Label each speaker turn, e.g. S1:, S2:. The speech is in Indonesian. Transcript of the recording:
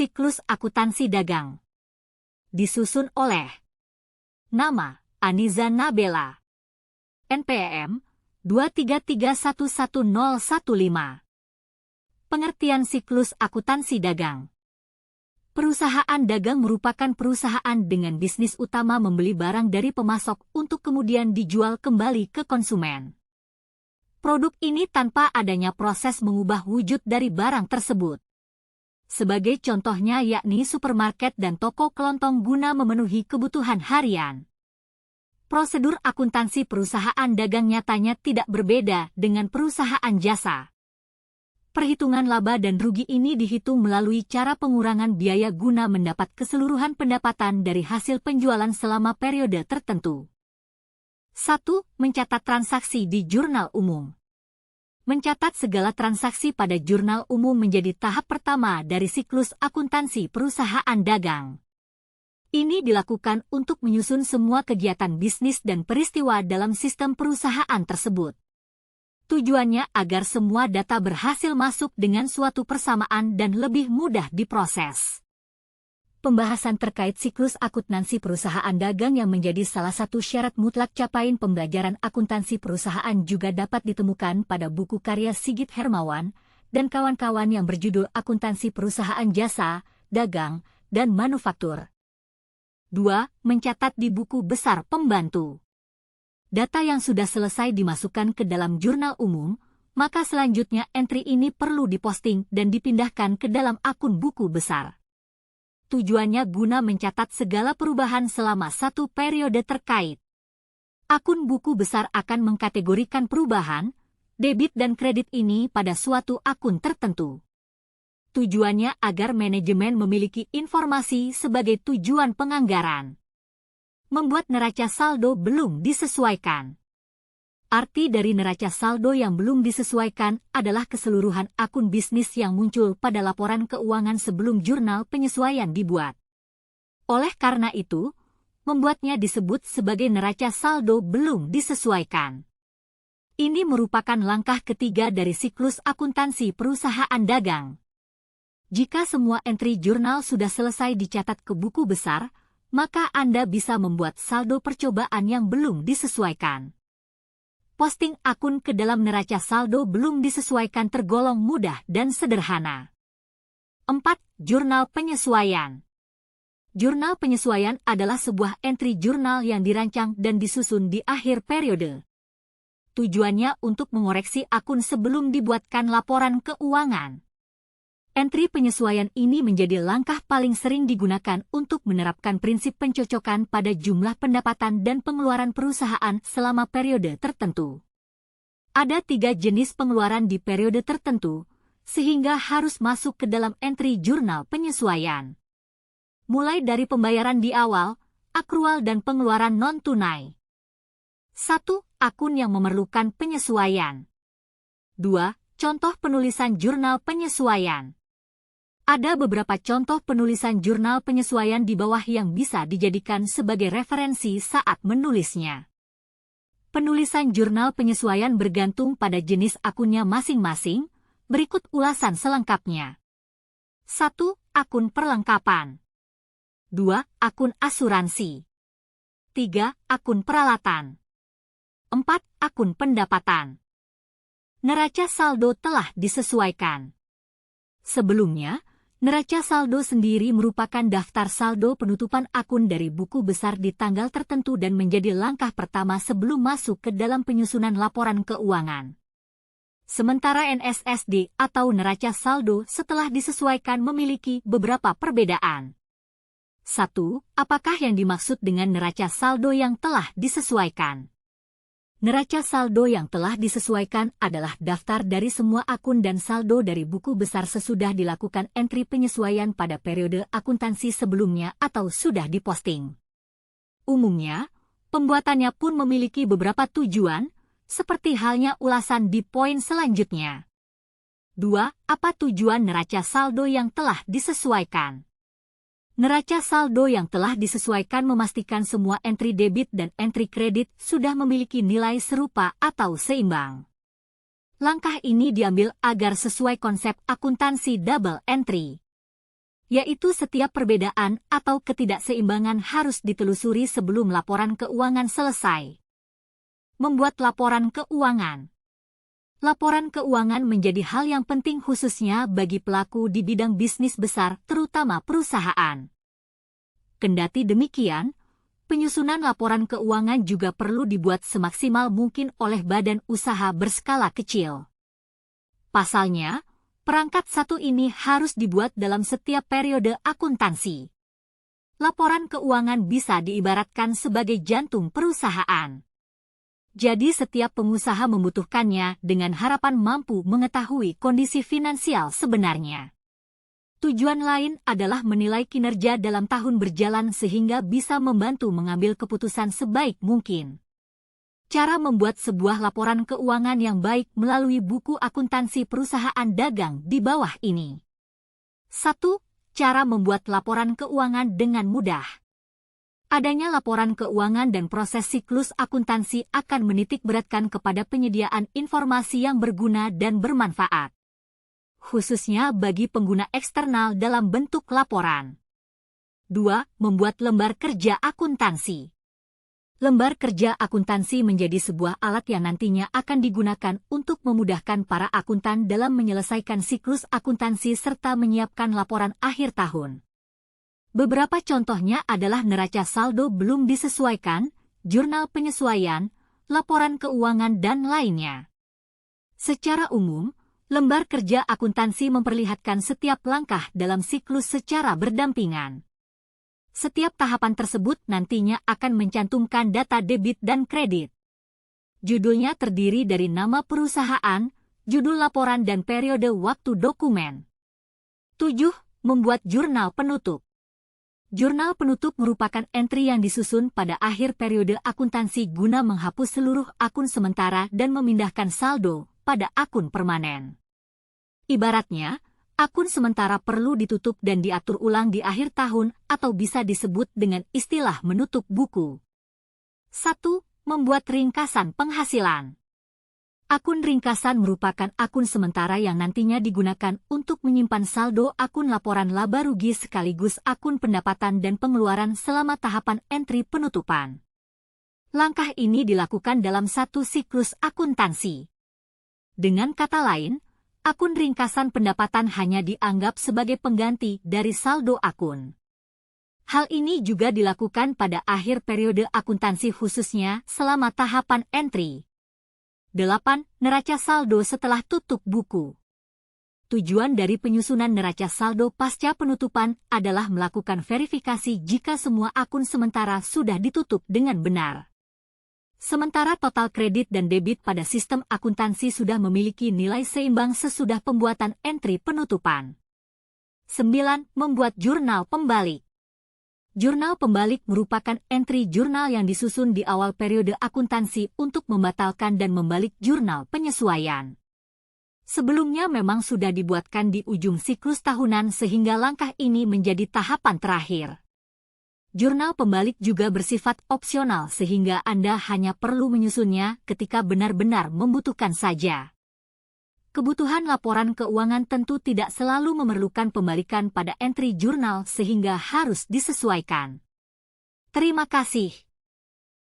S1: Siklus akuntansi dagang. Disusun oleh nama Aniza Nabela. NPM 233111015. Pengertian siklus akuntansi dagang. Perusahaan dagang merupakan perusahaan dengan bisnis utama membeli barang dari pemasok untuk kemudian dijual kembali ke konsumen. Produk ini tanpa adanya proses mengubah wujud dari barang tersebut. Sebagai contohnya yakni supermarket dan toko kelontong guna memenuhi kebutuhan harian. Prosedur akuntansi perusahaan dagang nyatanya tidak berbeda dengan perusahaan jasa. Perhitungan laba dan rugi ini dihitung melalui cara pengurangan biaya guna mendapat keseluruhan pendapatan dari hasil penjualan selama periode tertentu. 1. Mencatat transaksi di jurnal umum. Mencatat segala transaksi pada jurnal umum menjadi tahap pertama dari siklus akuntansi perusahaan dagang. Ini dilakukan untuk menyusun semua kegiatan bisnis dan peristiwa dalam sistem perusahaan tersebut. Tujuannya agar semua data berhasil masuk dengan suatu persamaan dan lebih mudah diproses. Pembahasan terkait siklus akuntansi perusahaan dagang yang menjadi salah satu syarat mutlak capaian pembelajaran akuntansi perusahaan juga dapat ditemukan pada buku karya Sigit Hermawan dan kawan-kawan yang berjudul Akuntansi Perusahaan Jasa, Dagang, dan Manufaktur. 2. Mencatat di buku besar pembantu. Data yang sudah selesai dimasukkan ke dalam jurnal umum, maka selanjutnya entry ini perlu diposting dan dipindahkan ke dalam akun buku besar. Tujuannya guna mencatat segala perubahan selama satu periode terkait. Akun buku besar akan mengkategorikan perubahan, debit dan kredit ini pada suatu akun tertentu. Tujuannya agar manajemen memiliki informasi sebagai tujuan penganggaran. Membuat neraca saldo belum disesuaikan. Arti dari neraca saldo yang belum disesuaikan adalah keseluruhan akun bisnis yang muncul pada laporan keuangan sebelum jurnal penyesuaian dibuat. Oleh karena itu, membuatnya disebut sebagai neraca saldo belum disesuaikan. Ini merupakan langkah ketiga dari siklus akuntansi perusahaan dagang. Jika semua entry jurnal sudah selesai dicatat ke buku besar, maka Anda bisa membuat saldo percobaan yang belum disesuaikan. Posting akun ke dalam neraca saldo belum disesuaikan tergolong mudah dan sederhana. 4. Jurnal penyesuaian. Jurnal penyesuaian adalah sebuah entry jurnal yang dirancang dan disusun di akhir periode. Tujuannya untuk mengoreksi akun sebelum dibuatkan laporan keuangan. Entry penyesuaian ini menjadi langkah paling sering digunakan untuk menerapkan prinsip pencocokan pada jumlah pendapatan dan pengeluaran perusahaan selama periode tertentu. Ada 3 jenis pengeluaran di periode tertentu, sehingga harus masuk ke dalam entry jurnal penyesuaian. Mulai dari pembayaran di awal, akrual dan pengeluaran non-tunai. 1. Akun yang memerlukan penyesuaian. 2. Contoh penulisan jurnal penyesuaian. Ada beberapa contoh penulisan jurnal penyesuaian di bawah yang bisa dijadikan sebagai referensi saat menulisnya. Penulisan jurnal penyesuaian bergantung pada jenis akunnya masing-masing, berikut ulasan selengkapnya. 1. Akun perlengkapan. 2. Akun asuransi. 3. Akun peralatan. 4. Akun pendapatan. Neraca saldo telah disesuaikan. Sebelumnya, neraca saldo sendiri merupakan daftar saldo penutupan akun dari buku besar di tanggal tertentu dan menjadi langkah pertama sebelum masuk ke dalam penyusunan laporan keuangan. Sementara NSSD atau neraca saldo setelah disesuaikan memiliki beberapa perbedaan. 1. Apakah yang dimaksud dengan neraca saldo yang telah disesuaikan? Neraca saldo yang telah disesuaikan adalah daftar dari semua akun dan saldo dari buku besar sesudah dilakukan entry penyesuaian pada periode akuntansi sebelumnya atau sudah diposting. Umumnya, pembuatannya pun memiliki beberapa tujuan, seperti halnya ulasan di poin selanjutnya. 2. Apa tujuan neraca saldo yang telah disesuaikan? Neraca saldo yang telah disesuaikan memastikan semua entry debit dan entry kredit sudah memiliki nilai serupa atau seimbang. Langkah ini diambil agar sesuai konsep akuntansi double entry. yaitu setiap perbedaan atau ketidakseimbangan harus ditelusuri sebelum laporan keuangan selesai. Membuat laporan keuangan. Laporan keuangan menjadi hal yang penting khususnya bagi pelaku di bidang bisnis besar, terutama perusahaan. Kendati demikian, penyusunan laporan keuangan juga perlu dibuat semaksimal mungkin oleh badan usaha berskala kecil. Pasalnya, perangkat satu ini harus dibuat dalam setiap periode akuntansi. Laporan keuangan bisa diibaratkan sebagai jantung perusahaan. Jadi setiap pengusaha membutuhkannya dengan harapan mampu mengetahui kondisi finansial sebenarnya. Tujuan lain adalah menilai kinerja dalam tahun berjalan sehingga bisa membantu mengambil keputusan sebaik mungkin. Cara membuat sebuah laporan keuangan yang baik melalui buku akuntansi perusahaan dagang di bawah ini. 1. Cara membuat laporan keuangan dengan mudah. Adanya laporan keuangan dan proses siklus akuntansi akan menitikberatkan kepada penyediaan informasi yang berguna dan bermanfaat, khususnya bagi pengguna eksternal dalam bentuk laporan. 2. Membuat lembar kerja akuntansi. Lembar kerja akuntansi menjadi sebuah alat yang nantinya akan digunakan untuk memudahkan para akuntan dalam menyelesaikan siklus akuntansi serta menyiapkan laporan akhir tahun. Beberapa contohnya adalah neraca saldo belum disesuaikan, jurnal penyesuaian, laporan keuangan, dan lainnya. Secara umum, lembar kerja akuntansi memperlihatkan setiap langkah dalam siklus secara berdampingan. Setiap tahapan tersebut nantinya akan mencantumkan data debit dan kredit. Judulnya terdiri dari nama perusahaan, judul laporan, dan periode waktu dokumen. 7. Membuat jurnal penutup. Jurnal penutup merupakan entry yang disusun pada akhir periode akuntansi guna menghapus seluruh akun sementara dan memindahkan saldo pada akun permanen. Ibaratnya, akun sementara perlu ditutup dan diatur ulang di akhir tahun atau bisa disebut dengan istilah menutup buku. 1. Membuat ringkasan penghasilan. Akun ringkasan merupakan akun sementara yang nantinya digunakan untuk menyimpan saldo akun laporan laba rugi sekaligus akun pendapatan dan pengeluaran selama tahapan entry penutupan. Langkah ini dilakukan dalam satu siklus akuntansi. Dengan kata lain, akun ringkasan pendapatan hanya dianggap sebagai pengganti dari saldo akun. Hal ini juga dilakukan pada akhir periode akuntansi khususnya selama tahapan entry. 8. Neraca saldo setelah tutup buku. Tujuan dari penyusunan neraca saldo pasca penutupan adalah melakukan verifikasi jika semua akun sementara sudah ditutup dengan benar. Sementara total kredit dan debit pada sistem akuntansi sudah memiliki nilai seimbang sesudah pembuatan entry penutupan. 9. Membuat jurnal pembalik. Jurnal pembalik merupakan entry jurnal yang disusun di awal periode akuntansi untuk membatalkan dan membalik jurnal penyesuaian. Sebelumnya memang sudah dibuatkan di ujung siklus tahunan sehingga langkah ini menjadi tahapan terakhir. Jurnal pembalik juga bersifat opsional sehingga Anda hanya perlu menyusunnya ketika benar-benar membutuhkan saja. Kebutuhan laporan keuangan tentu tidak selalu memerlukan pembalikan pada entry jurnal sehingga harus disesuaikan. Terima kasih.